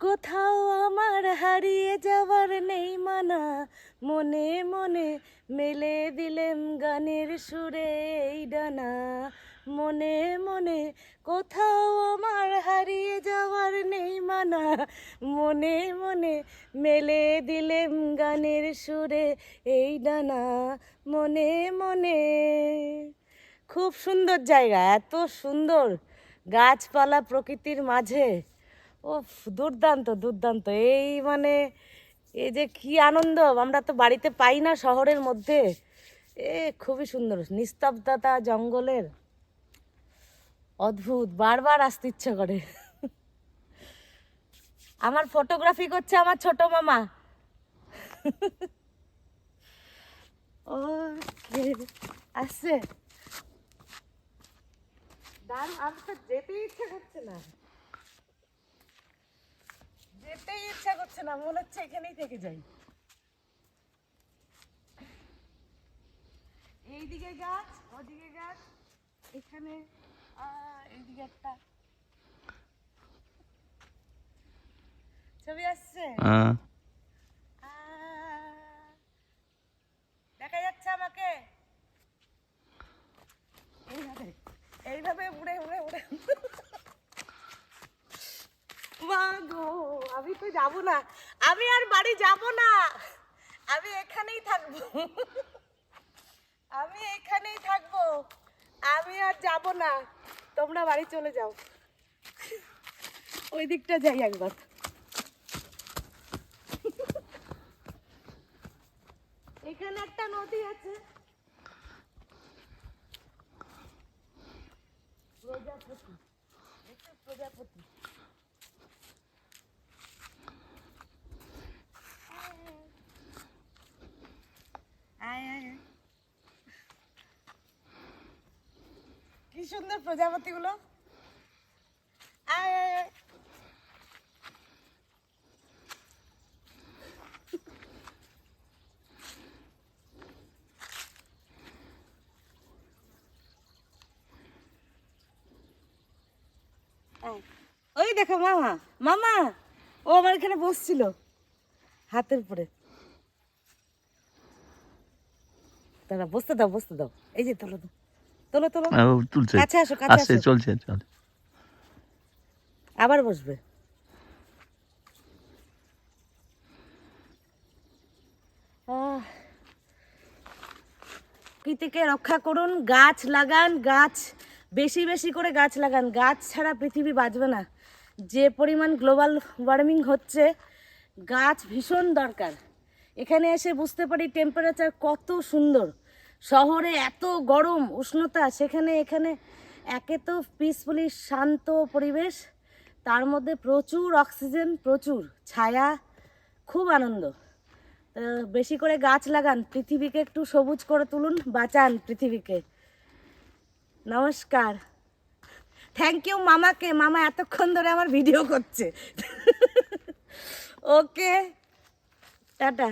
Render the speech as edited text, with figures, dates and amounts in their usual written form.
কোথাও আমার হারিয়ে যাওয়ার নেই মানা, মনে মনে মেলে দিলেম গানের সুরে এই ডানা। মনে মনে কোথাও আমার হারিয়ে যাওয়ার নেই মানা, মনে মনে মেলে দিলেম গানের সুরে এই ডানা। মনে মনে। খুব সুন্দর জায়গা, এত সুন্দর গাছপালা প্রকৃতির মাঝে। ও দুর্দান্ত দুর্দান্ত। এই মানে এই যে কি আনন্দ আমরা তো বাড়িতে পাই না শহরের মধ্যে। খুবই সুন্দর নিস্তব্ধতা জঙ্গলের, অদ্ভুত, বারবার আসতে ইচ্ছা করে। আমার ফটোগ্রাফি করছে আমার ছোট মামা। ও আসছে দাঁড়ান, আমি তো যেতেই ইচ্ছা করছে না, যেতেই ইচ্ছা করছে না, মনে হচ্ছে এখানেই থেকে যাই। এইদিকে গাছ, ওদিকে গাছ, এখানে এইদিকে একটা ছবি আসছে, দেখা যাচ্ছে আমাকে। এইভাবে এইভাবে উড়ে উড়ে উড়ে। মা গো, আমি তো যাবো না, আমি আর বাড়ি যাব না, আমি এখানেই থাকবো, আমি এখানেই থাকবো, আমি আর যাব না, তোমরা বাড়ি চলে যাও। ওই দিকটা যাই একবার। এখানে একটা নদী আছে, প্রজাপতি, প্রজাপতি। কি সুন্দর প্রজাপতি গুলো। ওই দেখো মামা, মামা ও আমার এখানে বসছিল হাতের উপরে। দাঁড়া, বসতে দাও, বসতে দাও। এই যে তোলো, তোলো তোলো, তুলছে, কাছে আসো, কাছে আসো, চলছে, চল, আবার বসবে। প্রকৃতিকে রক্ষা করুন, গাছ লাগান, গাছ বেশি বেশি করে গাছ লাগান, গাছ ছাড়া পৃথিবী বাঁচবে না। যে পরিমাণ গ্লোবাল ওয়ার্মিং হচ্ছে, গাছ ভীষণ দরকার। এখানে এসে বুঝতে পারি টেম্পারেচার কত সুন্দর। শহরে এত গরম উষ্ণতা, সেখানে এখানে একে তো পিসফুলি শান্ত পরিবেশ, তার মধ্যে প্রচুর অক্সিজেন, প্রচুর ছায়া, খুব আনন্দ। বেশি করে গাছ লাগান, পৃথিবীকে একটু সবুজ করে তুলুন, বাঁচান পৃথিবীকে। নমস্কার, থ্যাংক ইউ মামাকে, মামা এতক্ষণ ধরে আমার ভিডিও করছে। ওকে, টাটা।